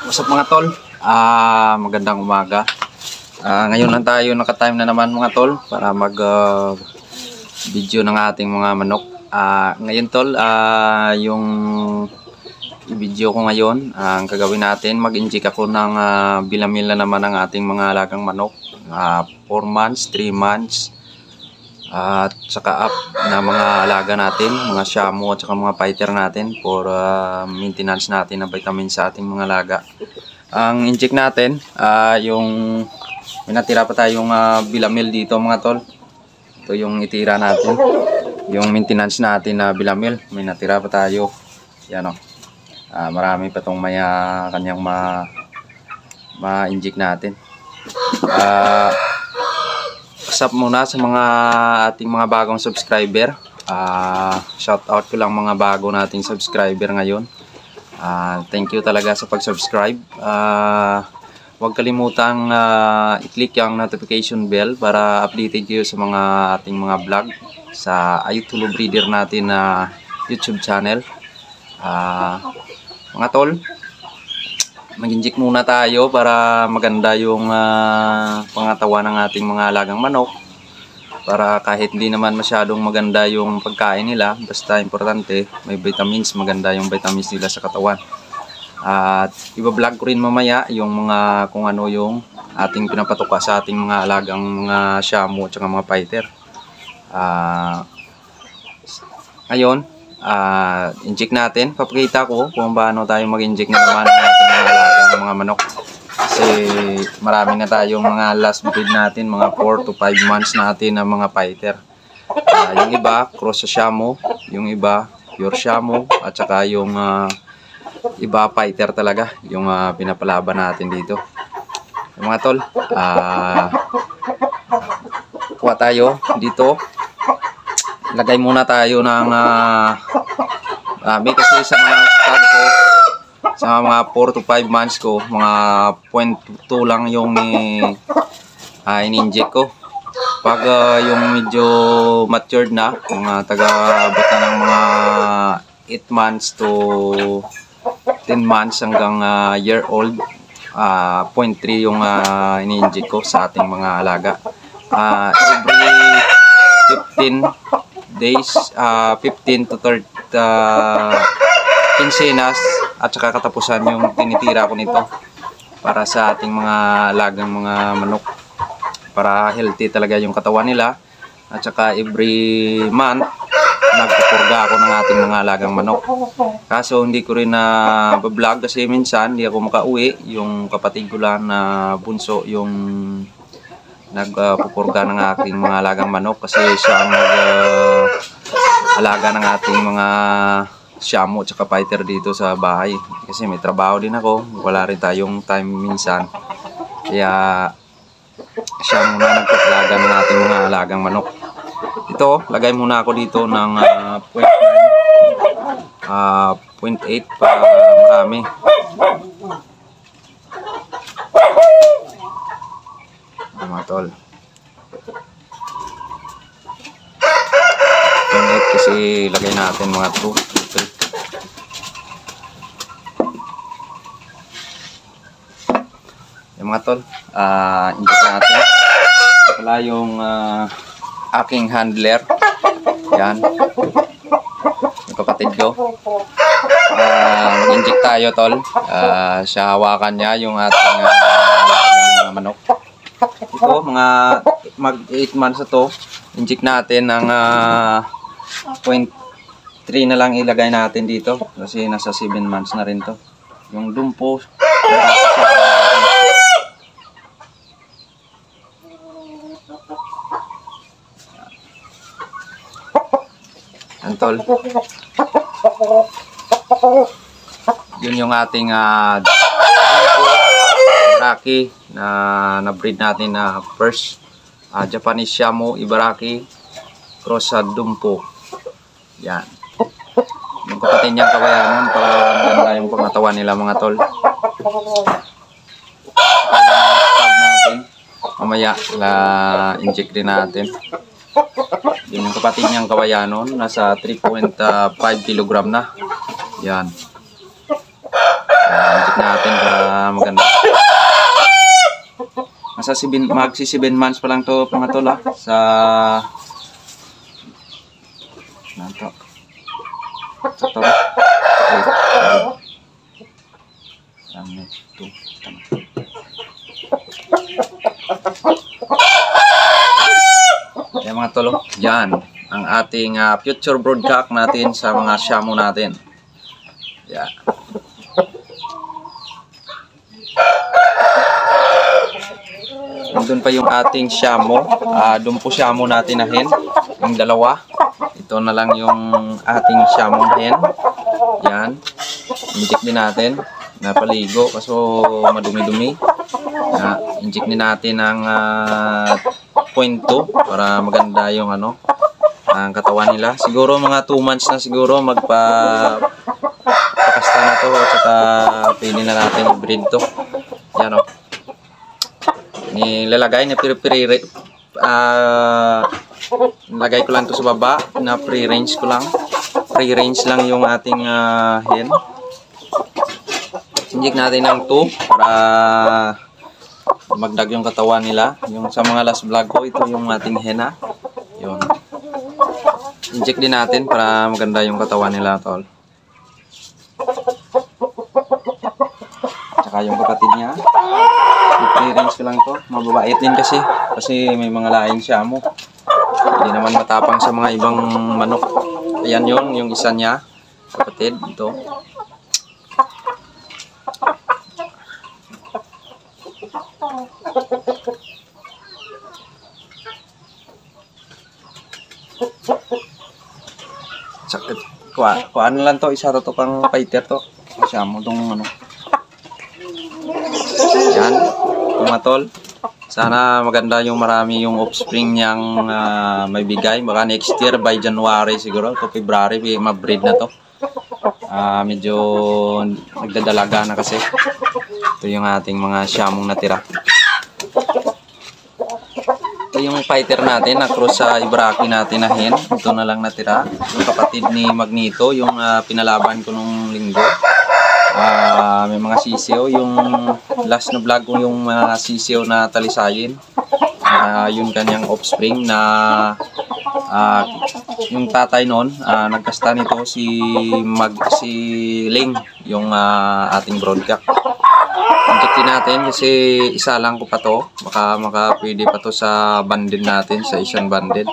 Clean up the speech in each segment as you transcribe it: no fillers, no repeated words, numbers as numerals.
What's up mga tol? Magandang umaga. Ngayon lang tayo naka-time na naman mga tol para mag video ng ating mga manok. Ngayon tol, yung i-video ko ngayon, ang gagawin natin, mag-inject ako ng bilamil na naman ng ating mga alagang manok. 4 months, 3 months, at saka up na mga alaga natin, mga Shamu at saka mga fighter natin for maintenance natin ng vitamin sa ating mga alaga. Ang inject natin, yung may natira pa tayong bilamil dito mga tol. Ito yung itira natin, yung maintenance natin na bilamil, may natira pa tayo. Yan o, marami pa itong may kanyang ma-inject natin. What's up muna sa mga ating mga bagong subscriber. Shout out ko lang mga bago nating subscriber ngayon. Thank you talaga sa pag-subscribe. Huwag kalimutang i-click yung notification bell para updated kayo sa mga ating mga vlog sa Ayutthula Breeder natin na YouTube channel. Mga tol, mag-inject muna tayo para maganda yung pangatawan ng ating mga alagang manok, para kahit hindi naman masyadong maganda yung pagkain nila, basta importante may vitamins, maganda yung vitamins nila sa katawan. At iba-vlog ko rin mamaya yung mga kung ano yung ating pinapatuka sa ating mga alagang mga Shamu at mga fighter. Ngayon, inject natin. Papakita ko kung paano tayo mag-inject na naman ng ating mga alagang mga manok. Kasi marami na tayong mga last breed natin, mga 4 to 5 months natin na mga fighter. Yung iba, cross sa Shamu, yung iba, pure Shamu, at saka yung iba fighter talaga, yung pinapalaban natin dito. Yung mga tol, kuha tayo dito. Lagay muna tayo ng kasi sa mga stud ko, sa mga 4 to 5 months ko, mga 0.2 lang yung in-inject ko. Pag yung medyo matured na, mga taga-abot na ng mga 8 months to 10 months hanggang year old, 0.3 yung in-inject ko sa ating mga alaga. Every 15 days, 15 to 30 quincenas at saka katapusan yung tinitira ko nito para sa ating mga alagang mga manok, para healthy talaga yung katawan nila. At saka every month nagpupurga ako ng ating mga alagang manok. Kaso hindi ko rin na vlog kasi minsan hindi ako makauwi. Yung kapatid ko lang na bunso yung nagpupurga ng aking mga alagang manok, kasi siya ang alaga ng ating mga Shamu at saka fighter dito sa bahay. Kasi may trabaho din ako, wala rin tayong time minsan. Kaya siya muna nagpapalaga ng ating mga alagang manok. Ito, lagay muna ako dito ng 0.8 para marami. Mga tol, 0.8 kasi lagay natin mga 2, 3. Yung mga tol, inject natin. Wala yung aking handler. Yan, yung kapatid ko. Mag-inject tayo tol. Siya hawakan niya yung ating alagang manok. Ito, mga mag 8 months na to, inject natin ng 0.3 na lang ilagay natin dito kasi nasa 7 months na rin to. Yung dumpo, antol, yun yung ating Ibaraki na breed natin na first Japanese Shamu Ibaraki cross sa dumpo. Yan, yung kapatid niyang kawayanan, para maganda yung pangatawan nila mga tol. Natin mamaya inject din natin. Yung kapatid niyang kawayanon nasa 3.5 kg na. Yan, inject inject natin para maganda. Magsi 7 months pa lang to mga tol sa nato. Ito. Yan mga tol, yan ang ating future broodcock natin sa mga Shamu natin. Yan. Doon pa yung ating Shamu. Doon po Shamu natin na hen. Yung dalawa. Ito na lang yung ating Shamu na hen. Yan. Inject din natin. Napaligo kaso madumi-dumi. Inject din natin ang 0.2 para maganda yung ano ang katawan nila. Siguro mga 2 months na siguro pakasta na to at saka pili na natin i-breed to. Yan o. Nilalagay na lagay ko lang to sa baba na pre-range ko lang. Pre-range lang yung ating hen. Inject natin ng 2 para magdag yung katawan nila. Yung sa mga last vlog ko, ito yung ating hena. Yun. Inject din natin para maganda yung katawan nila, tol. Tsaka yung kapatid niya. I-range ko lang to. Mababait din kasi may mga laing Shamu. Hindi naman matapang sa mga ibang manok. Ayan yun, yung isa niya. Kapatid, ito. Kuhaan lang to, isa to pang fighter to. Shamu tong ano. Yan, tumatol. Sana maganda yung marami yung offspring niyang may bigay. Baka next year by January siguro, to February, ma-breed na to. Medyo nagdadalaga na kasi. Ito yung ating mga Shamong natira. Ito yung fighter natin na cross sa Ibaraki natin na hen. Ito na lang natira. Yung kapatid ni Magneto, yung pinalaban ko nung linggo. May mga sisiyo. Yung last na vlog ko yung mga sisiyo na talisayin. Yung kanyang offspring na yung tatay nun, nagkasta nito si Ling, yung ating broodcock. Injectin natin kasi isa lang ko pa to. Baka pwede pa to sa banded natin, sa isang banded.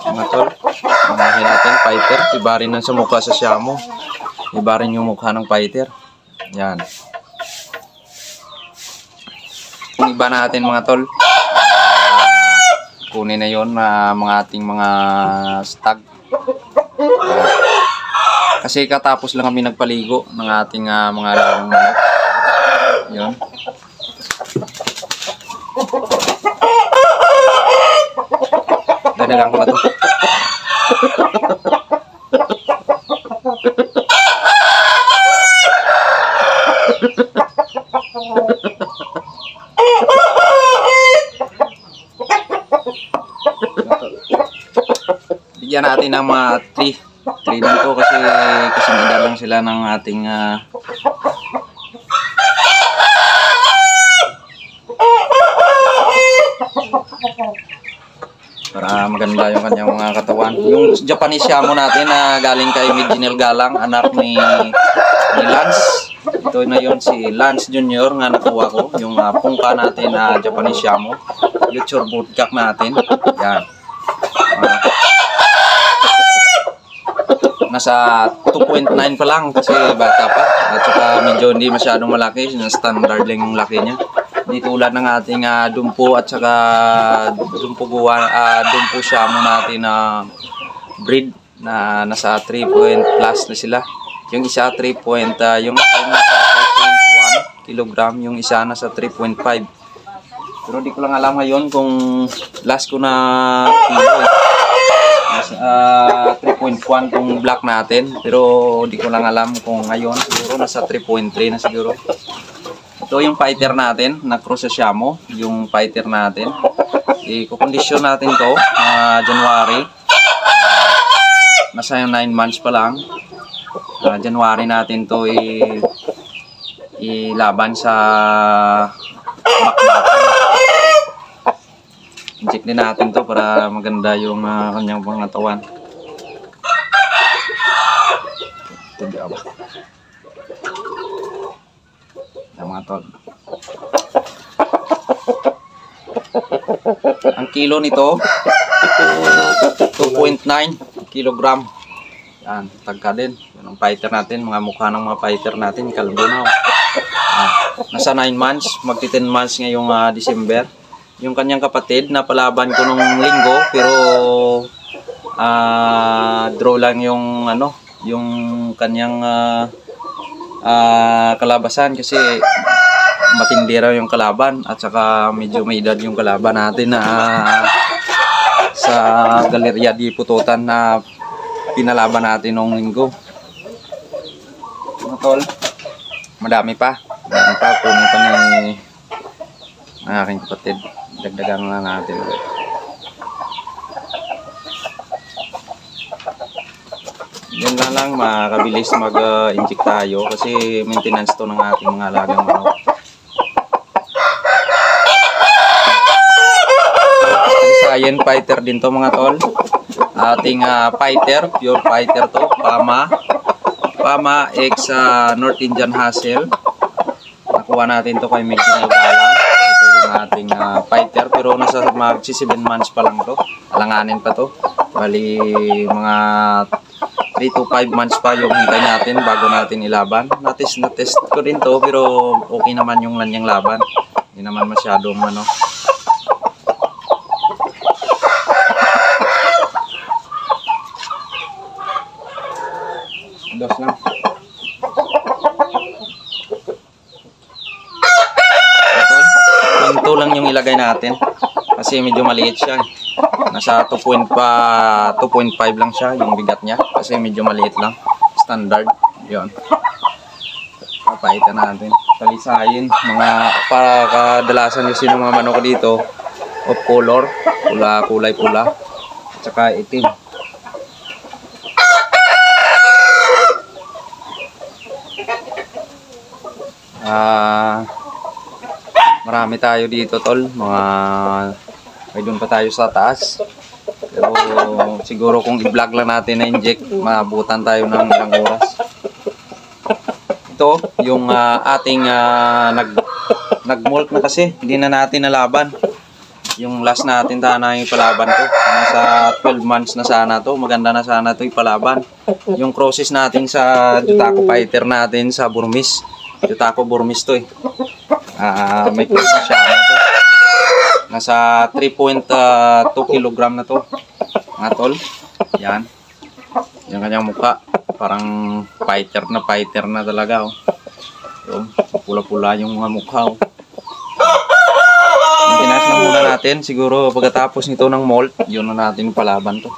Mga tol, manahin natin, fighter. Iba rin sa mukha sa Shamu. Iba rin yung mukha ng fighter. Yan. Kung iba natin mga tol, kunin na yun mga ating mga stag. Kasi katapos lang kami nagpaligo ng ating mga larang manok. Yun. Dadagang ko na to. Bigyan natin ng mga 3 dito kasi nadalang sila ng ating para maganda yung kanyang mga katawan. Yung Japanese Shamu natin na galing kay Medinel Galang, anak ni Lance. Ito na yon si Lance Jr. nga nakuha ko. Yung pungka natin na Japanese Shamu. Future broodcock natin. Yan. Nasa 2.9 pa lang kasi bata pa. At saka medyo hindi masyadong malaki. Standard lang yung laki niya. Hindi tulad ng ating dumpo at saka dumpo Shamu natin na breed na nasa 3 plus na sila. Yung isa 3 yung nasa 3.1 kilogram, yung isa nasa 3.5. Pero di ko lang alam ngayon kung last ko na kilo nasa 3.1 kung black natin, pero di ko lang alam kung ngayon siguro nasa 3.3 na siguro. Ito yung fighter natin na cross sa Shamu, yung fighter natin. I-kondisyon natin to January. Nasa 9 months pa lang. January natin to ilaban sa bakbakan. Inject din natin to para maganda yung kanyang pangatawan. Tubig ba? Yan mga tol. Ang kilo nito 2.9 kilogram. Yan, tagka din. Yan ang fighter natin, mga mukha ng mga fighter natin, kalbo na. Nasa 9 months, magti 10 months ngayong December. Yung kanyang kapatid, napalaban ko nung linggo, pero draw lang yung yung kanyang kalabasan kasi matindi raw yung kalaban at saka medyo may edad yung kalaban natin na sa Galerya di Pututan na pinalaban natin nung linggo. Mga tol, madami pa kunin pa ni aking kapatid, dagdagan na natin ulit. Yan lang makabilis mag-inject tayo kasi maintenance to ng ating mga alagang manok. Science fighter din to mga tol. Ating fighter, pure fighter to, Pama X North Indian Hassel. Nakuha natin to kay Milton Galang. Ito yung ating fighter, pero nasa magsi 7 months pa lang to. Alanganin pa to. Bali mga 3 to 5 months pa yung hintay natin bago natin ilaban. Na-test ko din to, pero okay naman yung lanyang laban. Hindi naman masyadong dos lang. Ito lang yung ilagay natin kasi medyo maliit siya. Nasa 2.5 lang siya yung bigat niya kasi medyo maliit lang. Standard. Yun. Papaitan natin. Talisayin. Mga para kadalasan yung sino mga manok dito of color. Kulay pula. At saka itim. Marami tayo dito tol, may doon pa tayo sa taas, pero siguro kung i-vlog lang natin na inject, maabutan tayo ng ilang oras. Ito yung ating nag-molt na kasi, hindi na natin nalaban. Yung last natin sana yung palaban to, nasa 12 months na sana to, maganda na sana to ipalaban. Yung crosses natin sa Jutaco fighter natin sa Burmese, Jutaco Burmese to may cross na siya to. Nasa 3.2 kilogram na to mga tol. Yan yung kanyang mukha, parang fighter na talaga yung pula-pula yung mga mukha Maintenance na muna natin. Siguro pagkatapos nito ng molt, yun na natin palaban to.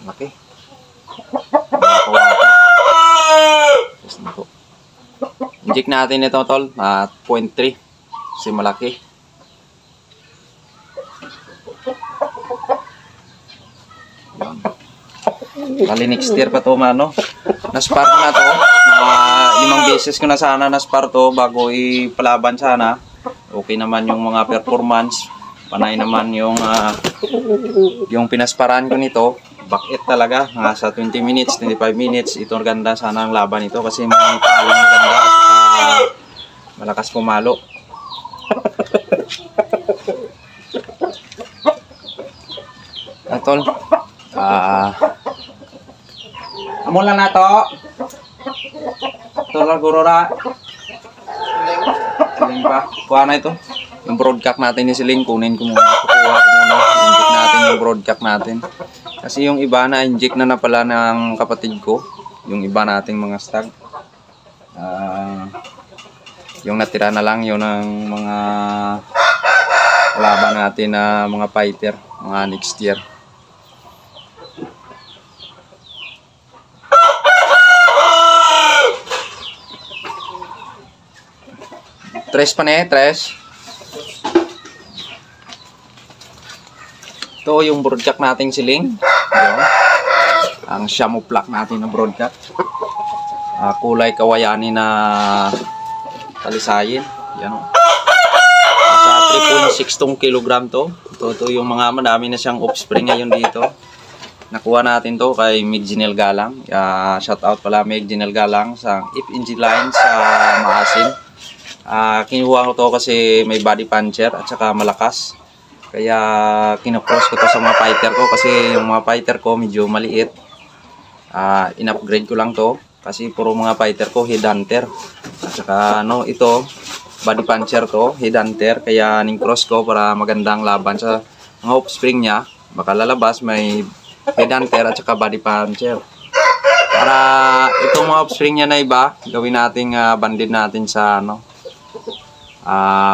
Laki. Inject natin ito tol at 0.3 kasi malaki. Bali next year pa to mano. Naspar ko na to. 5 beses ko na sana naspar to bago ipalaban sana. Okay naman yung mga performance. Panay naman yung pinasparan ko nito. Back-it talaga. Sa 20 minutes, 25 minutes. Ito ganda sana ang laban ito kasi may palong maganda at malakas pumalo. Atol. Amo lang na to. Ito lang gurura. Siling pa. Kuha na ito. Yung broadcast natin ni Siling. Kunin ko muna. Kukuha ko muna. Inject natin yung broadcast natin. Kasi yung iba na inject na pala ng kapatid ko. Yung iba nating mga stag. Yung natira na lang yun ng mga laban natin na mga fighter. Mga next year. Tres pa na tres. Ito yung broodcock nating siling. Ayan. Ang Shamoplak natin na broodcock. Kulay kawayani na talisayin. Yan. Sa 3.62 kilogram to. Ito yung mga madami na siyang offspring ngayon dito. Nakuha natin to kay Meg Jinel Galang. Shout out pala Meg Jinel Galang sa FNG line sa Maasin. Kinuha ko to kasi may body puncher at saka malakas. Kaya kinocross ko to sa mga fighter ko kasi yung mga fighter ko medyo maliit. In-upgrade ko lang to kasi puro mga fighter ko headhunter. At saka ito body puncher to, headhunter. Kaya ning-cross ko para magandang laban sa mga offspring niya. Baka lalabas may headhunter at saka body puncher. Para itong mga offspring niya na iba, gawin nating banded natin sa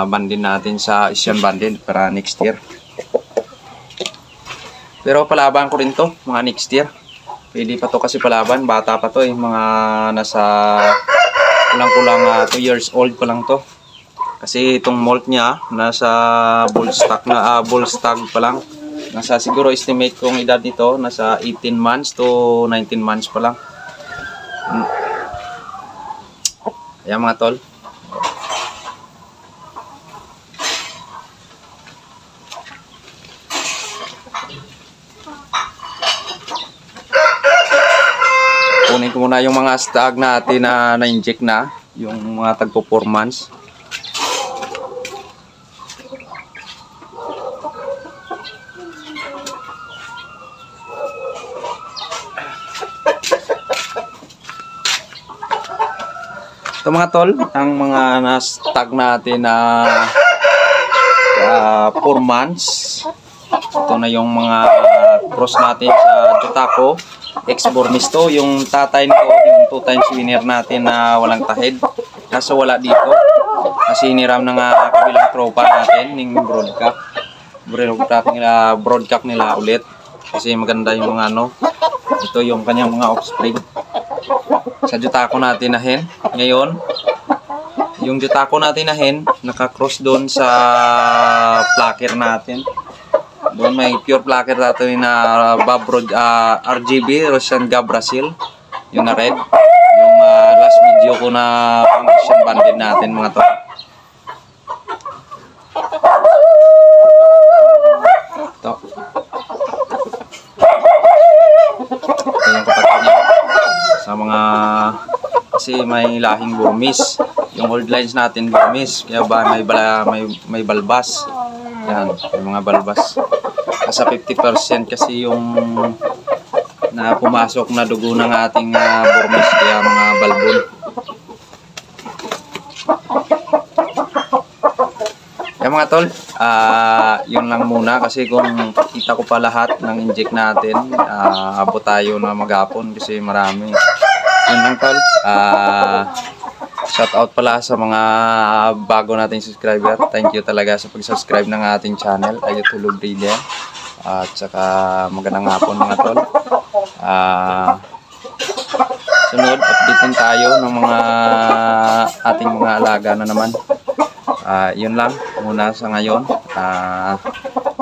banded natin sa Asian banded para next year. Pero palaban ko rin to mga next year. Pwede pa to kasi palaban, bata pa to mga nasa kulang-kulang 2 years old pa lang to. Kasi itong molt niya nasa bull stock pa lang. Nasa siguro estimate kong edad nito nasa 18 months to 19 months pa lang. Ayan mga tol. Kunin ko muna yung mga stag natin na na-inject na, yung mga tagpo 4 months. Ito mga tol, ang mga na-stag natin na 4 months. Ito na yung mga cross natin sa Jotako. Ex-Burmese to, yung tatay nito, yung 2 times winner natin na walang tahid. Kaso wala dito. Kasi hiniram ng kabilang tropa natin, ng broodcock nila ulit. Kasi maganda yung mga ito yung kanyang mga offspring. Sa Jotako natin na hen. Ngayon, yung Jotako natin na hen, nakakross doon sa placker natin. Doon may pure placker natin na RGB, Russian Gab Brazil. Yung na red. Yung last video ko na pang Asian banded natin mga to. Ito. Ito yung kapatid niya. Sa mga kasi may lahing Burmese. Yung old lines natin Burmese, kaya ba may balbas. Yan, yung mga balbas. Nasa 50% kasi yung na pumasok na dugo ng ating Burmese, kaya mga balbon. Kaya mga tol, yun lang muna kasi kung kita ko pa lahat ng inject natin, abot tayo na maghapon kasi marami. Yun lang tol, shout out pala sa mga bago nating subscriber. Thank you talaga sa pag-subscribe ng ating channel, Ayutulog Breeder. At saka magandang hapon mga tol. Sunod, updatein tayo ng mga ating mga alaga na naman. Yun lang muna sa ngayon.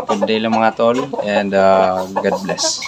Good day lang mga tol and God bless.